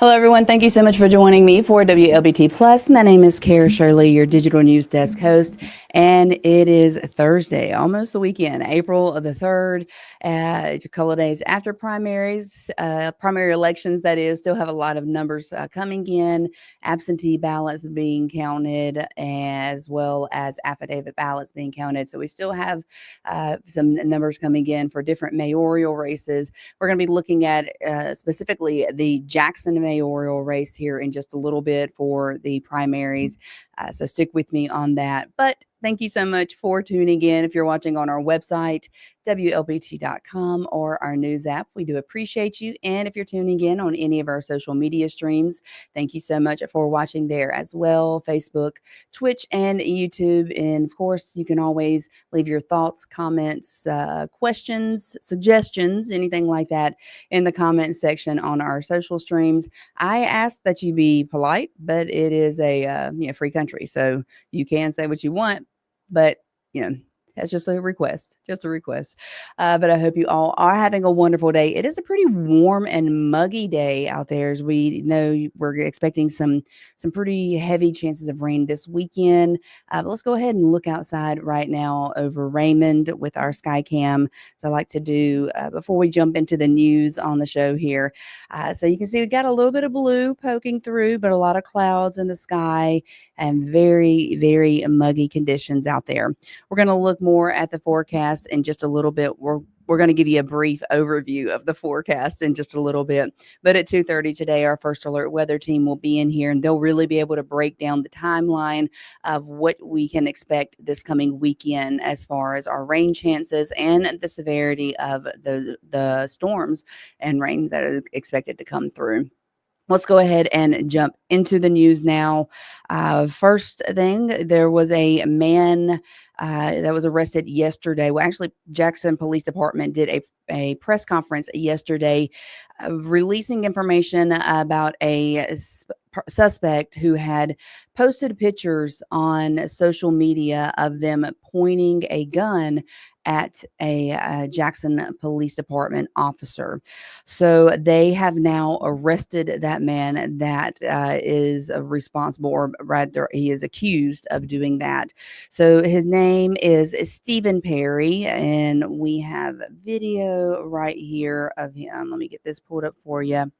Hello, everyone. Thank you so much for joining me for Wlbt Plus. My name is Kara Shirley, your digital news desk host, and it is Thursday, almost the weekend, April the 3rd. It's a couple of days after primaries, primary elections, that is. Still have a lot of numbers coming in, absentee ballots being counted, as well as affidavit ballots being counted. So we still have some numbers coming in for different mayoral races. We're going to be looking at specifically the Jackson mayoral race here in just a little bit for the primaries. So stick with me on that. But thank you so much for tuning in. If you're watching on our website, WLBT.com, or our news app, we do appreciate you. And if you're tuning in on any of our social media streams, thank you so much for watching there as well. Facebook, Twitch, and YouTube. And of course, you can always leave your thoughts, comments, questions, suggestions, anything like that in the comment section on our social streams. I ask that you be polite, but it is a free country, so you can say what you want, but that's just a request, but I hope you all are having a wonderful day. It is a pretty warm and muggy day out there, as we know we're expecting some pretty heavy chances of rain this weekend. But let's go ahead and look outside right now over Raymond with our sky cam, as I like to do before we jump into the news on the show here. So you can see we got a little bit of blue poking through, but a lot of clouds in the sky and very, very muggy conditions out there. We're going to look more at the forecast in just a little bit. We're going to give you a brief overview of the forecast in just a little bit. But at 2:30 today, our First Alert weather team will be in here, and they'll really be able to break down the timeline of what we can expect this coming weekend as far as our rain chances and the severity of the storms and rain that are expected to come through. Let's go ahead and jump into the news now. First thing, there was a man that was arrested yesterday. Well, actually, Jackson Police Department did a press conference yesterday releasing information about a suspect who had posted pictures on social media of them pointing a gun at a Jackson Police Department officer. So they have now arrested that man that is responsible, or rather, he is accused of doing that. So his name is Stephen Perry, and we have video right here of him. Let me get this pulled up for you.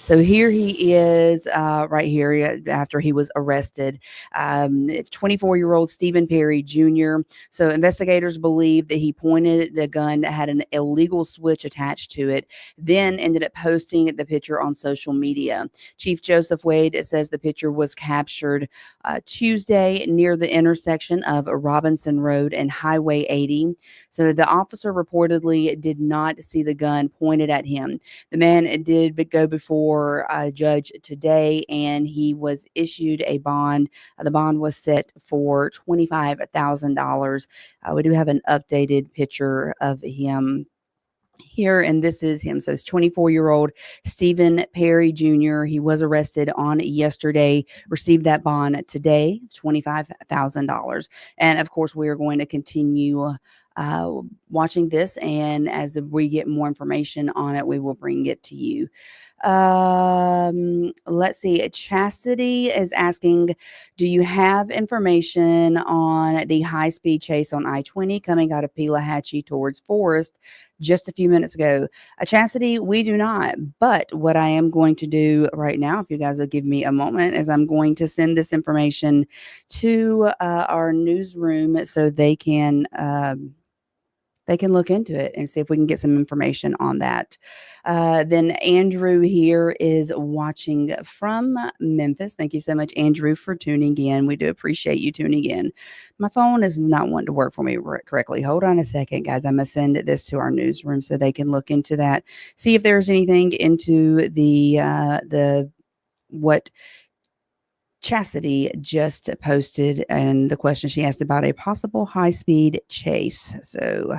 So here he is right here after he was arrested. 24-year-old Stephen Perry Jr. So investigators believe that he pointed the gun that had an illegal switch attached to it, then ended up posting the picture on social media. Chief Joseph Wade says the picture was captured Tuesday near the intersection of Robinson Road and Highway 80. So the officer reportedly did not see the gun pointed at him. The man did go before a judge today, and he was issued a bond. The bond was set for $25,000. We do have an updated picture of him here, and this is him. So it's 24-year-old Stephen Perry Jr. He was arrested on yesterday, received that bond today, $25,000. And of course, we are going to continue watching this, and as we get more information on it, we will bring it to you. Let's see. Chastity is asking, do you have information on the high-speed chase on I-20 coming out of Pelahatchie towards Forest just a few minutes ago? Chastity, we do not. But what I am going to do right now, if you guys will give me a moment, is I'm going to send this information to our newsroom so they can look into it and see if we can get some information on that. Then Andrew here is watching from Memphis. Thank you so much, Andrew, for tuning in. We do appreciate you tuning in. My phone is not wanting to work for me correctly. Hold on a second, guys. I'm going to send this to our newsroom so they can look into that, see if there's anything into the what Chastity just posted and the question she asked about a possible high-speed chase. So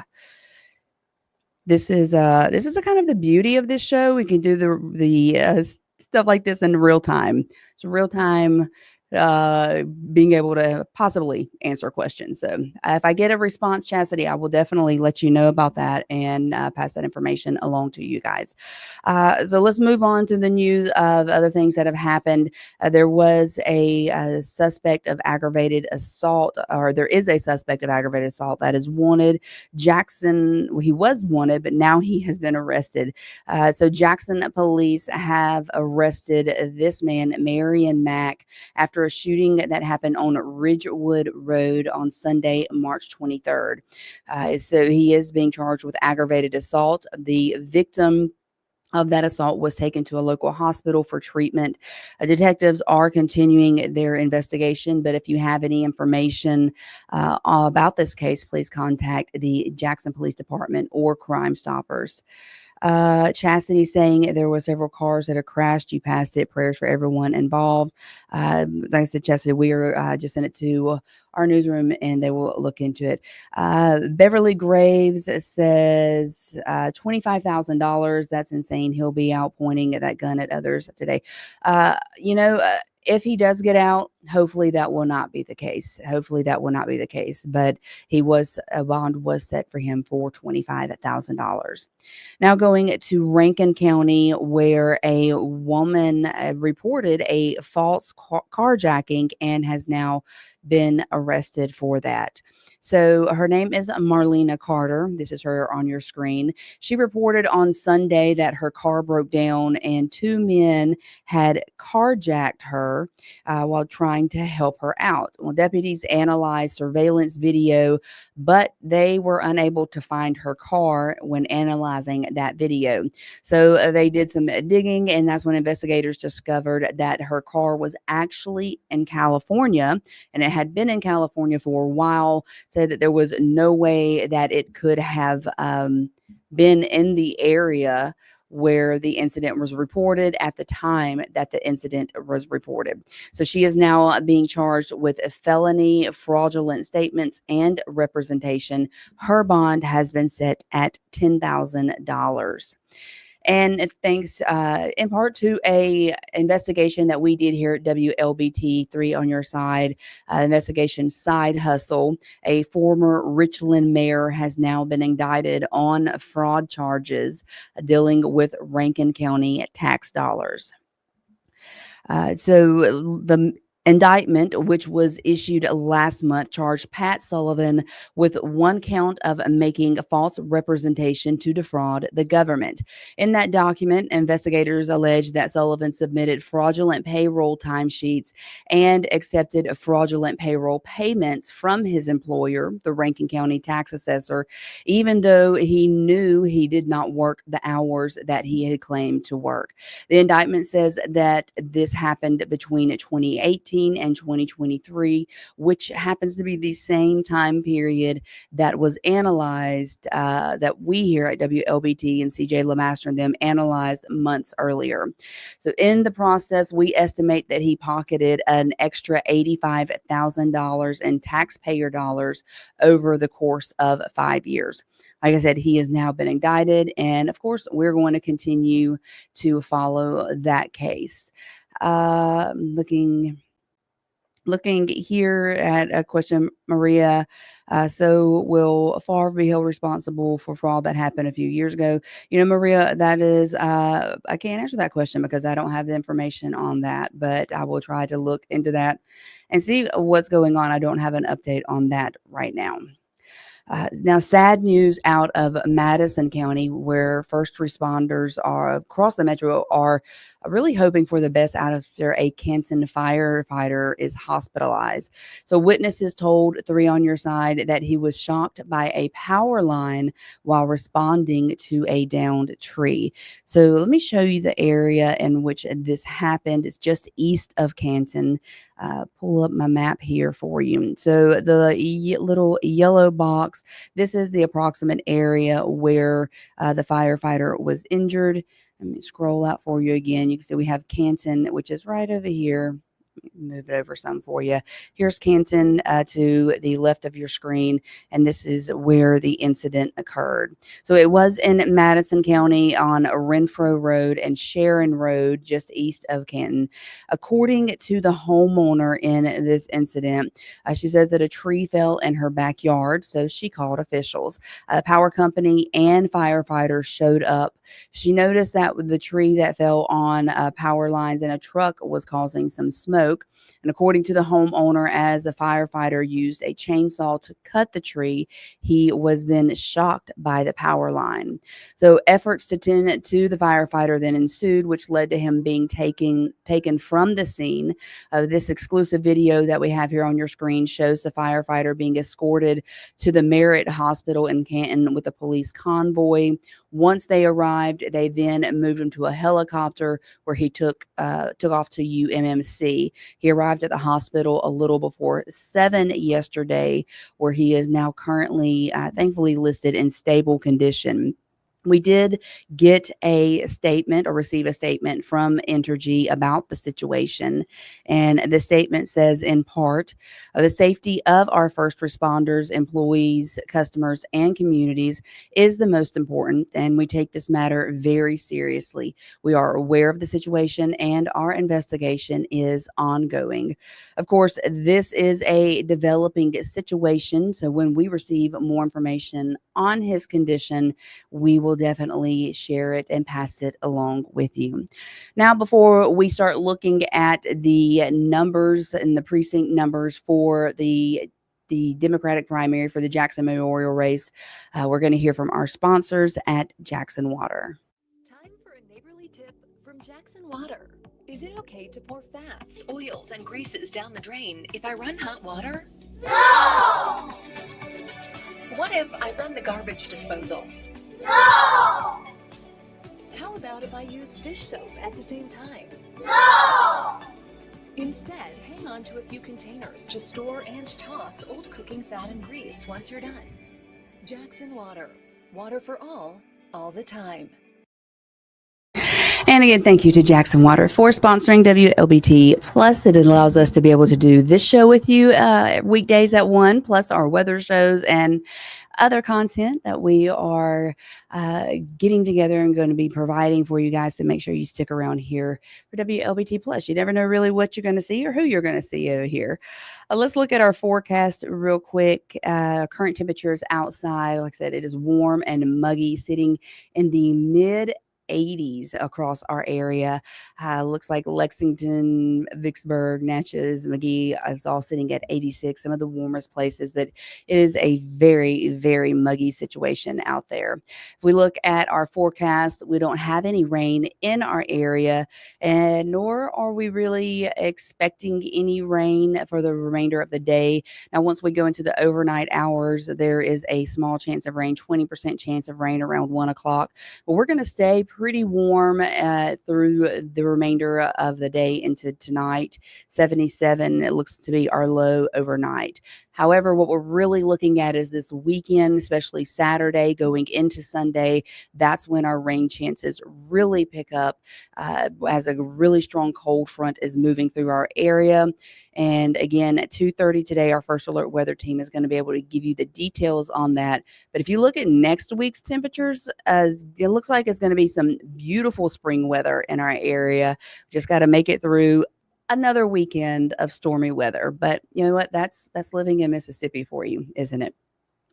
this is a kind of the beauty of this show. We can do the stuff like this in real time. It's real time being able to possibly answer questions. So if I get a response, Chastity, I will definitely let you know about that and pass that information along to you guys. So let's move on to the news of other things that have happened. There was a suspect of aggravated assault, or there is a suspect of aggravated assault that is wanted. Jackson, well, he was wanted, but now he has been arrested. So Jackson police have arrested this man, Marion Mack, after a shooting that happened on Ridgewood Road on Sunday, March 23rd. So he is being charged with aggravated assault. The victim of that assault was taken to a local hospital for treatment. Detectives are continuing their investigation, but if you have any information about this case, please contact the Jackson Police Department or Crime Stoppers. Chastity saying there were several cars that have crashed. You passed it. Prayers for everyone involved. Like I said, Chastity, we are just sent it to our newsroom and they will look into it. Beverly Graves says $25,000. That's insane. He'll be out pointing that gun at others today. If he does get out, hopefully that will not be the case. But a bond was set for him for $25,000. Now going to Rankin County, where a woman reported a false carjacking and has now been arrested for that. So her name is Marlena Carter. This is her on your screen. She reported on Sunday that her car broke down and two men had carjacked her while trying to help her out. Well, deputies analyzed surveillance video, but they were unable to find her car when analyzing that video. So they did some digging, and that's when investigators discovered that her car was actually in California, and it had been in California for a while. Said that there was no way that it could have been in the area where the incident was reported at the time that the incident was reported. So she is now being charged with a felony, fraudulent statements, and representation. Her bond has been set at $10,000. And thanks in part to a investigation that we did here at WLBT 3 on your side, investigation Side Hustle, a former Richland mayor has now been indicted on fraud charges dealing with Rankin County tax dollars. So the indictment, which was issued last month, charged Pat Sullivan with one count of making a false representation to defraud the government. In that document, investigators alleged that Sullivan submitted fraudulent payroll timesheets and accepted fraudulent payroll payments from his employer, the Rankin County tax assessor, even though he knew he did not work the hours that he had claimed to work. The indictment says that this happened between 2018 and 2023, which happens to be the same time period that was analyzed, that we here at WLBT and CJ LeMaster and them analyzed months earlier. So in the process, we estimate that he pocketed an extra $85,000 in taxpayer dollars over the course of 5 years. Like I said, he has now been indicted, and of course, we're going to continue to follow that case. Looking here at a question, Maria. So will Favre be held responsible for fraud that happened a few years ago? Maria, that is, I can't answer that question because I don't have the information on that, but I will try to look into that and see what's going on. I don't have an update on that right now. Now, sad news out of Madison County, where first responders are across the metro are really hoping for the best after a Canton firefighter is hospitalized. So witnesses told 3 on your side that he was shocked by a power line while responding to a downed tree. So let me show you the area in which this happened. It's just east of Canton. Pull up my map here for you. So the little yellow box, this is the approximate area where the firefighter was injured. Let me scroll out for you again. You can see we have Canton, which is right over here. Move it over some for you. Here's Canton to the left of your screen, and this is where the incident occurred. So it was in Madison County on Renfro Road and Sharon Road, just east of Canton. According to the homeowner in this incident, she says that a tree fell in her backyard, so she called officials. A power company and firefighters showed up. She noticed that the tree that fell on power lines and a truck was causing some smoke. And according to the homeowner, as a firefighter used a chainsaw to cut the tree, he was then shocked by the power line. So efforts to tend to the firefighter then ensued, which led to him being taken from the scene. This exclusive video that we have here on your screen shows the firefighter being escorted to the Merritt Hospital in Canton with a police convoy. Once they arrived, they then moved him to a helicopter where he took off to UMMC. He arrived at the hospital a little before 7 yesterday, where he is now currently, thankfully, listed in stable condition. We did get a statement or receive a statement from Entergy about the situation. And the statement says, in part, the safety of our first responders, employees, customers, and communities is the most important. And we take this matter very seriously. We are aware of the situation and our investigation is ongoing. Of course, this is a developing situation. So when we receive more information on his condition, we will definitely share it and pass it along with you. Now, before we start looking at the numbers and the precinct numbers for the Democratic primary for the Jackson mayoral race, we're going to hear from our sponsors at Jackson Water. Time for a neighborly tip from Jackson Water. Is it okay to pour fats, oils, and greases down the drain if I run hot water? No! What if I run the garbage disposal? No! How about if I use dish soap at the same time? No! Instead, hang on to a few containers to store and toss old cooking fat and grease once you're done. Jackson Water. Water for all the time. And again, thank you to Jackson Water for sponsoring WLBT. Plus, it allows us to be able to do this show with you weekdays at 1, plus our weather shows and other content that we are getting together and going to be providing for you guys to make sure you stick around here for WLBT Plus. You never know really what you're going to see or who you're going to see over here. Let's look at our forecast real quick. Current temperatures outside, like I said, it is warm and muggy, sitting in the mid 80s across our area. Looks like Lexington, Vicksburg, Natchez, McGee is all sitting at 86, some of the warmest places, but it is a very, very muggy situation out there. If we look at our forecast, we don't have any rain in our area, and nor are we really expecting any rain for the remainder of the day. Now, once we go into the overnight hours, there is a small chance of rain, 20% chance of rain around 1 o'clock, but we're going to stay pretty warm through the remainder of the day into tonight. 77, it looks to be our low overnight. However, what we're really looking at is this weekend, especially Saturday going into Sunday. That's when our rain chances really pick up as a really strong cold front is moving through our area. And again, at 2:30 today, our first alert weather team is going to be able to give you the details on that. But if you look at next week's temperatures, as it looks like it's going to be some beautiful spring weather in our area. Just got to make it through another weekend of stormy weather. But you know what? That's living in Mississippi for you, isn't it?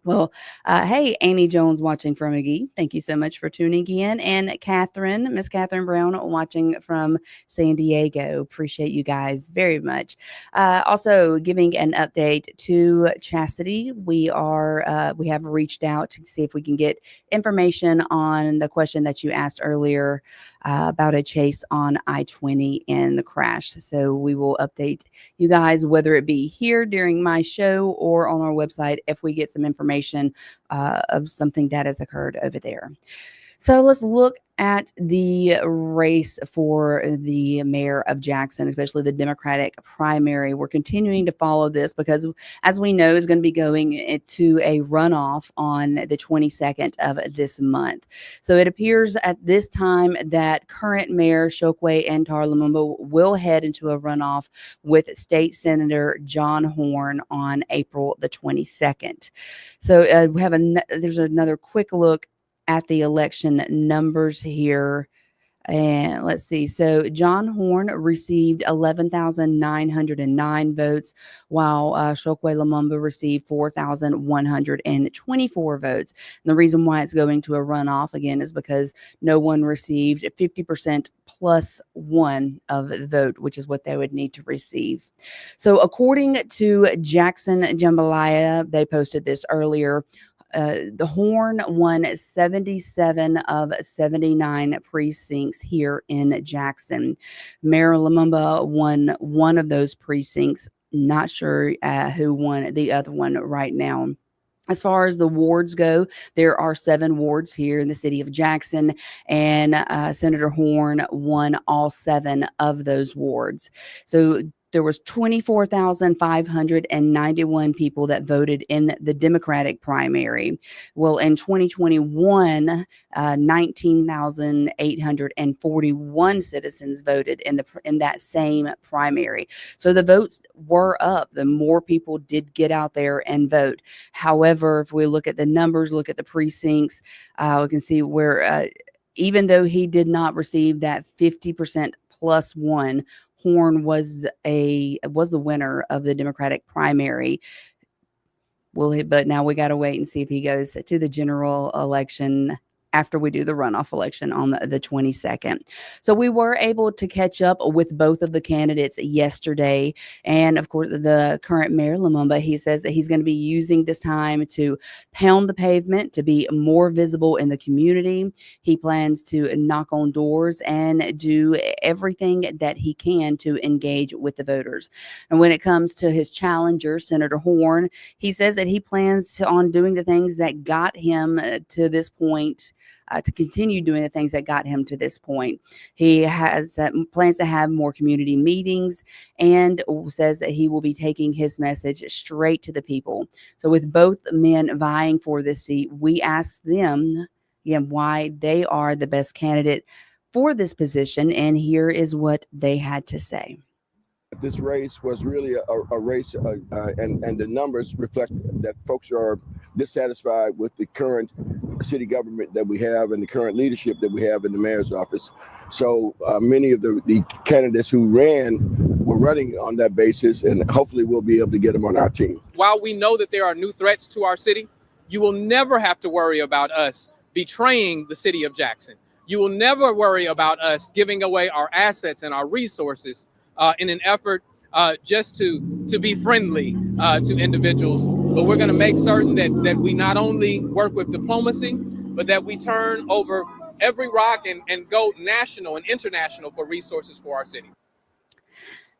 Well, hey, Amy Jones watching from McGee. Thank you so much for tuning in. And Miss Catherine Brown watching from San Diego. Appreciate you guys very much. Also giving an update to Chastity. We have reached out to see if we can get information on the question that you asked earlier about a chase on I-20 and the crash. So we will update you guys, whether it be here during my show or on our website, if we get some information of something that has occurred over there. So let's look at the race for the mayor of Jackson, especially the Democratic primary. We're continuing to follow this because, as we know, is going to be going to a runoff on the 22nd of this month. So it appears at this time that current Mayor Chokwe Antar Lumumba will head into a runoff with State Senator John Horn on April the 22nd. So there's another quick look at the election numbers here. And let's see. So John Horn received 11,909 votes, while Chokwe Lumumba received 4,124 votes. And the reason why it's going to a runoff, again, is because no one received 50% plus one of the vote, which is what they would need to receive. So according to Jackson Jambalaya, they posted this earlier. The Horn won 77 of 79 precincts here in Jackson. Mayor Lumumba won one of those precincts. Not sure who won the other one right now. As far as the wards go, there are 7 wards here in the city of Jackson, and Senator Horn won all 7 of those wards. So there was 24,591 people that voted in the Democratic primary. Well, in 2021, 19,841 citizens voted in that same primary. So the votes were up. The more people did get out there and vote. However, if we look at the numbers, look at the precincts, we can see where even though he did not receive that 50% plus one, Horn was the winner of the Democratic primary. But now we got to wait and see if he goes to the general election after we do the runoff election on the 22nd. So we were able to catch up with both of the candidates yesterday. And of course, the current Mayor Lumumba, he says that he's going to be using this time to pound the pavement, to be more visible in the community. He plans to knock on doors and do everything that he can to engage with the voters. And when it comes to his challenger, Senator Horn, he says that he plans on doing the things that got him to this point, to continue doing the things that got him to this point. He has plans to have more community meetings and says that he will be taking his message straight to the people. So with both men vying for this seat, we asked them why they are the best candidate for this position. And here is what they had to say. This race was really a race, and the numbers reflect that folks are dissatisfied with the current city government that we have and the current leadership that we have in the mayor's office. So many of the candidates who were running on that basis, and hopefully we'll be able to get them on our team. While we know that there are new threats to our city, you will never have to worry about us betraying the city of Jackson. You will never worry about us giving away our assets and our resources in an effort just to be friendly to individuals. But we're going to make certain that we not only work with diplomacy, but that we turn over every rock and go national and international for resources for our city.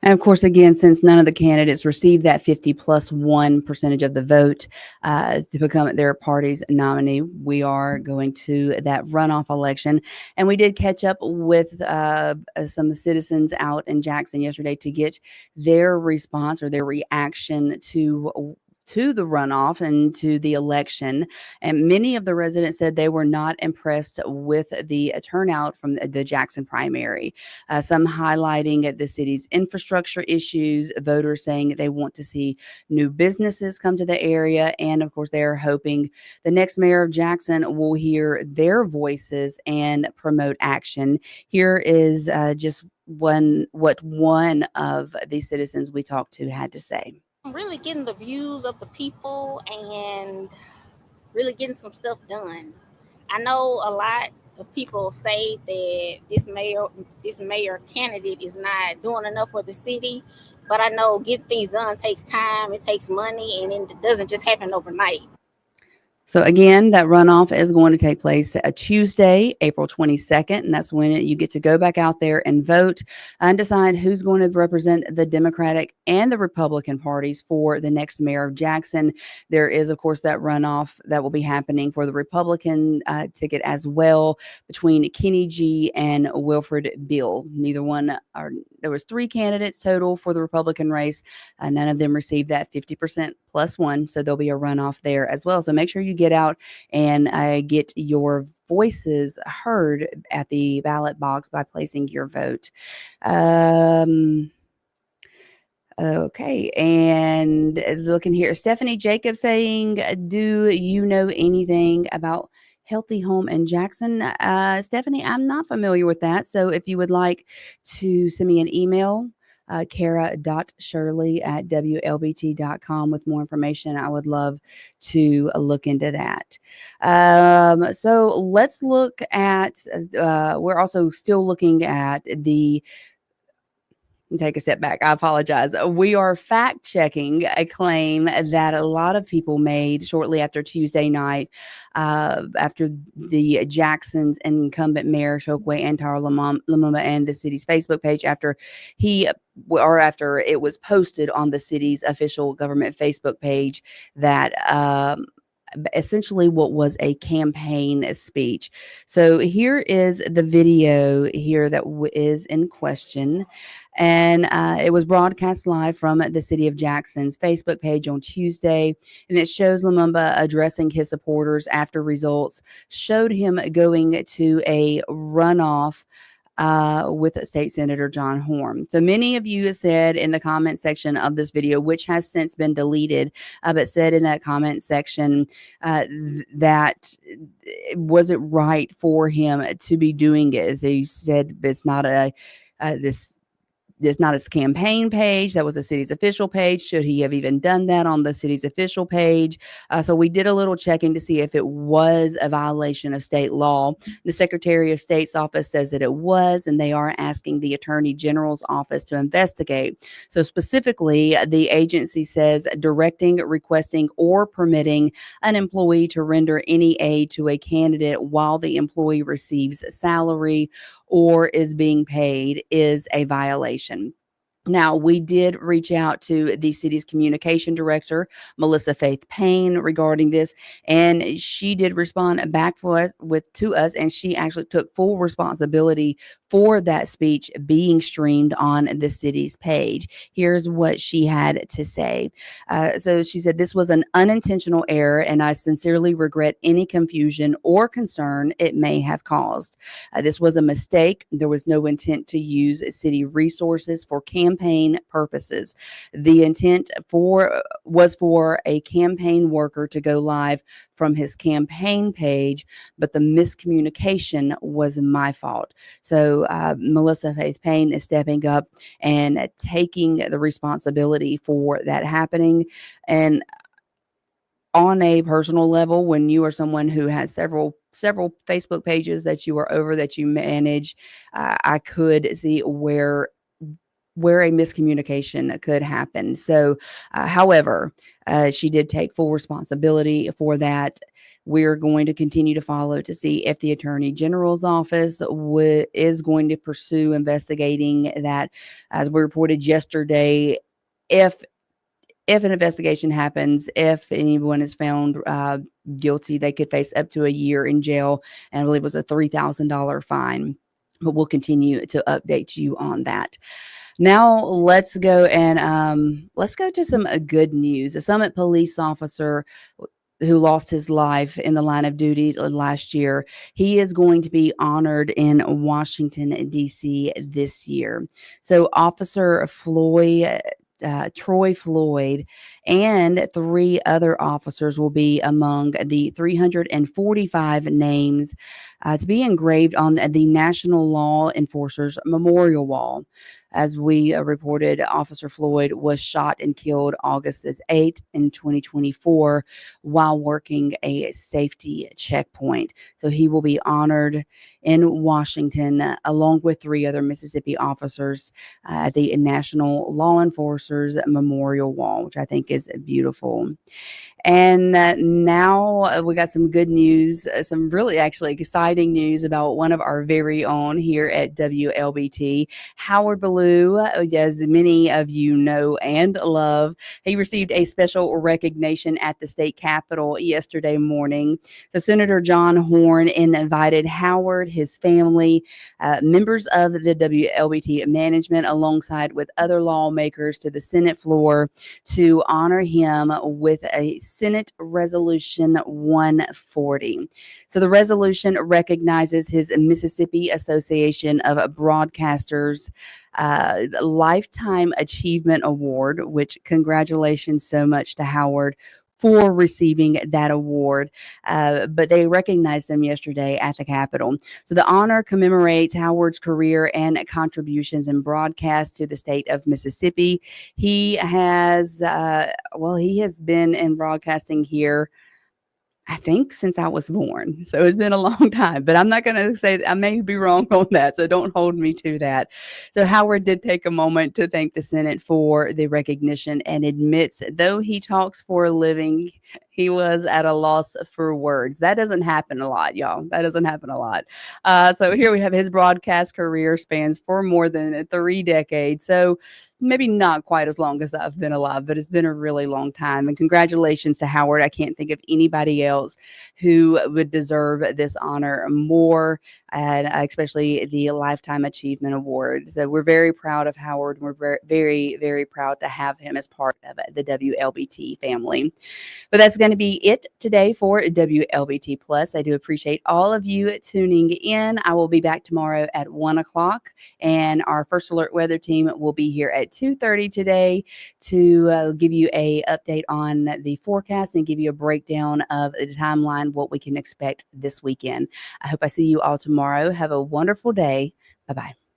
And of course, again, since none of the candidates received that 50+1% of the vote to become their party's nominee, we are going to that runoff election. And we did catch up with some citizens out in Jackson yesterday to get their response or their reaction to the runoff and to the election. And many of the residents said they were not impressed with the turnout from the Jackson primary. Some highlighting the city's infrastructure issues, voters saying they want to see new businesses come to the area. And of course, they're hoping the next mayor of Jackson will hear their voices and promote action. Here is just what one of the citizens we talked to had to say. I'm really getting the views of the people and really getting some stuff done. I know a lot of people say that this mayor candidate is not doing enough for the city, but I know getting things done takes time, it takes money, and it doesn't just happen overnight. So again, that runoff is going to take place Tuesday, April 22nd, and that's when you get to go back out there and vote and decide who's going to represent the Democratic and the Republican parties for the next mayor of Jackson. There is, of course, that runoff that will be happening for the Republican ticket as well between Kenny G and Wilfred Bill. Neither one are. There was 3 candidates total for the Republican race. None of them received that 50% plus one, so there'll be a runoff there as well. So make sure you get out and get your voices heard at the ballot box by placing your vote. Okay, and looking here, Stephanie Jacob saying, do you know anything about Healthy Home in Jackson? Stephanie, I'm not familiar with that. So if you would like to send me an email, kara.shirley@wlbt.com with more information, I would love to look into that. So let's look at, we're also still looking at the take a step back. I apologize. We are fact checking a claim that a lot of people made shortly after Tuesday night, after the Jackson's incumbent mayor Chokwe Antar Lumumba and the city's Facebook page, after it was posted on the city's official government Facebook page that essentially what was a campaign speech. So here is the video here that is in question. And it was broadcast live from the City of Jackson's Facebook page on Tuesday. And it shows Lumumba addressing his supporters after results showed him going to a runoff with State Senator John Horn. So many of you said in the comment section of this video, which has since been deleted, but said in that comment section that was it right for him to be doing it. They said it's not it's not his campaign page. That was the city's official page. Should he have even done that on the city's official page? So we did a little checking to see if it was a violation of state law. The Secretary of State's office says that it was, and they are asking the Attorney General's office to investigate. So specifically, the agency says directing, requesting, or permitting an employee to render any aid to a candidate while the employee receives salary or is being paid is a violation. Now, we did reach out to the city's communication director, Melissa Faith Payne, regarding this, and she did respond back to us, and she actually took full responsibility for that speech being streamed on the city's page. Here's what she had to say. So she said, "This was an unintentional error, and I sincerely regret any confusion or concern it may have caused. This was a mistake. There was no intent to use city resources for campaign purposes. The intent was for a campaign worker to go live from his campaign page, but the miscommunication was my fault." So Melissa Faith Payne is stepping up and taking the responsibility for that happening. And on a personal level, when you are someone who has several Facebook pages that you are over, that you manage, I could see where a miscommunication could happen. So, however, she did take full responsibility for that. We're going to continue to follow to see if the Attorney General's office is going to pursue investigating that. As we reported yesterday, if an investigation happens, if anyone is found guilty, they could face up to a year in jail, and I believe it was a $3,000 fine. But we'll continue to update you on that. Now let's go to some good news. A Summit police officer who lost his life in the line of duty last year, he is going to be honored in Washington, D.C. this year. So Officer Troy Floyd and 3 other officers will be among the 345 names to be engraved on the National Law Enforcers Memorial Wall. As we reported, Officer Floyd was shot and killed August 8th in 2024 while working a safety checkpoint. So he will be honored in Washington along with 3 other Mississippi officers at the National Law Enforcers Memorial Wall, which I think is beautiful. And now we got some good news, some really actually exciting news about one of our very own here at WLBT, Howard Ballou. As many of you know and love, he received a special recognition at the state capitol yesterday morning. So Senator John Horn invited Howard, his family, members of the WLBT management, alongside with other lawmakers to the Senate floor to honor him with a Senate Resolution 140. So the resolution recognizes his Mississippi Association of Broadcasters Lifetime Achievement Award, which congratulations so much to Howard for receiving that award. But they recognized him yesterday at the Capitol. So the honor commemorates Howard's career and contributions in broadcast to the state of Mississippi. He has, he has been in broadcasting here, I think, since I was born. So it's been a long time, but I'm not going to say, I may be wrong on that. So don't hold me to that. So Howard did take a moment to thank the Senate for the recognition and admits, though he talks for a living, he was at a loss for words. That doesn't happen a lot, y'all. That doesn't happen a lot. So here we have his broadcast career spans for more than 3 decades. So maybe not quite as long as I've been alive, but it's been a really long time. And congratulations to Howard. I can't think of anybody else who would deserve this honor more, and especially the Lifetime Achievement Award. So we're very proud of Howard. We're very, very, very proud to have him as part of the WLBT family. But that's going to be it today for WLBT Plus. I do appreciate all of you tuning in. I will be back tomorrow at 1 o'clock, and our First Alert Weather team will be here at 2:30 today to give you a update on the forecast and give you a breakdown of the timeline, what we can expect this weekend. I hope I see you all tomorrow. Have a wonderful day. Bye-bye.